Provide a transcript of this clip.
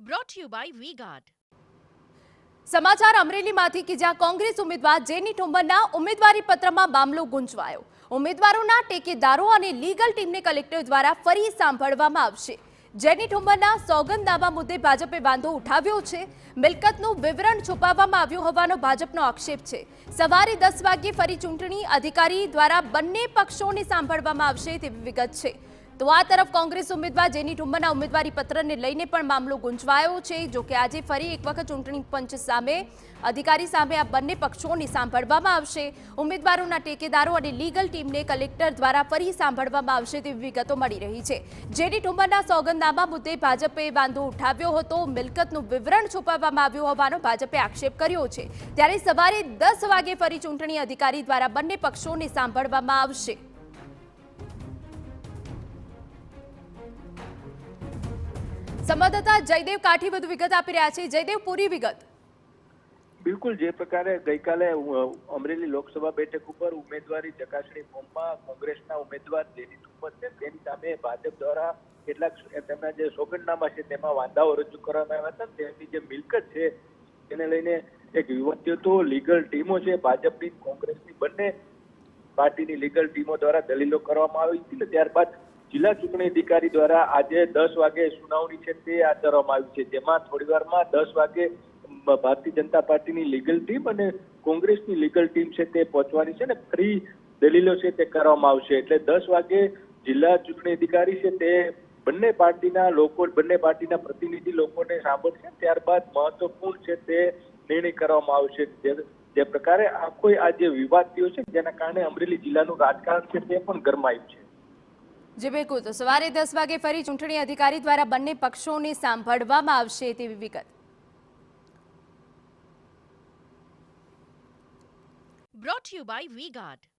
brought to you by V-Guard. સમાચાર અમરેલીમાંથી કે જ્યાં કોંગ્રેસ ઉમેદવાર જેની ઠુંબરના ઉમેદવારી પત્રમાં મામલો ગુંચવાયો। ઉમેદવારોના ટેકેદારો અને લીગલ ટીમને કલેક્ટર દ્વારા ફરી સાંભળવામાં આવશે। જેની ઠુંબરના સોગંદનામા મુદ્દે ભાજપે વાંધો ઉઠાવ્યો છે। મિલકતનું વિવરણ છુપાવવામાં આવ્યું હોવાનો ભાજપનો આક્ષેપ છે। સવારે 10 વાગ્યે ફરી ચૂંટણી અધિકારી દ્વારા બંને પક્ષોને સાંભળવામાં આવશે તેવી વિગત છે। તો આ તરફ કોંગ્રેસ ઉમેદવાર જેની ઠુંબરના ઉમેદવારી પત્રને લઈને પણ મામલો ગુંચવાયો છે। જો કે આજે ફરી એક વખત ચૂંટણી પંચ સામે અધિકારી સામે આ બંને પક્ષોને સાંભળવામાં આવશે। ઉમેદવારોના ટેકેદારો અને લીગલ ટીમને કલેક્ટર દ્વારા ફરી સાંભળવામાં આવશે તેવી વિગતો મળી રહી છે। જેની ઠુંબરના સોગંદનામા મુદ્દે ભાજપે વાંધો ઉઠાવ્યો હતો। મિલકતનું વિવરણ છુપાવવામાં આવ્યું હોવાનો ભાજપે આક્ષેપ કર્યો છે। ત્યારે સવારે 10 વાગે ફરી ચૂંટણી અધિકારી દ્વારા બંને પક્ષોને સાંભળવામાં આવશે। संवाददाता जयदेव काठी વધુ વિગત આપી રહ્યા છે। જયદેવ, પૂરી વિગત। બિલકુલ, જે પ્રકારે ગઈકાલે અમરેલી લોકસભા બેઠક ઉપર ઉમેદવારી ચકાસણી ફોર્મમાં કોંગ્રેસના ઉમેદવાર જેની ઠુંબર છે તેની સામે ભાજપ દ્વારા કેટલાક તેમના જે સોગંદનામા છે તેમાં વાંધાઓ રજૂ કરવામાં આવ્યા હતા। તેમની જે મિલકત છે તેને લઈને એક વિવાદ થયો હતો। લીગલ ટીમો છે ભાજપની કોંગ્રેસની બંને પાર્ટીની લીગલ ટીમો દ્વારા દલીલો કરવામાં આવી હતી। ત્યારબાદ જિલ્લા ચૂંટણી અધિકારી દ્વારા આજે 10 વાગે સુનાવણી છે તે હાથ ધરવામાં આવી છે। જેમાં થોડીવારમાં 10 વાગે ભારતીય જનતા પાર્ટીની લીગલ ટીમ અને કોંગ્રેસની લીગલ ટીમ છે તે પહોંચવાની છે ને ફરી દલીલો છે તે કરવામાં આવશે। એટલે 10 વાગે જિલ્લા ચૂંટણી અધિકારી છે તે બંને પાર્ટીના પ્રતિનિધિ લોકોને સાંભળશે। ત્યારબાદ મહત્વપૂર્ણ છે તે નિર્ણય કરવામાં આવશે। જે પ્રકારે આખો આ જે વિવાદ થયો છે જેના કારણે અમરેલી જિલ્લાનું રાજકારણ છે તે પણ ગરમાયું છે। જી બિલકુલ, તો સવારે 10 વાગે ફરી ચૂંટણી અધિકારી દ્વારા બંને પક્ષોને સાંભળવામાં આવશે તેવી વિગત। Brought to you by V-Guard.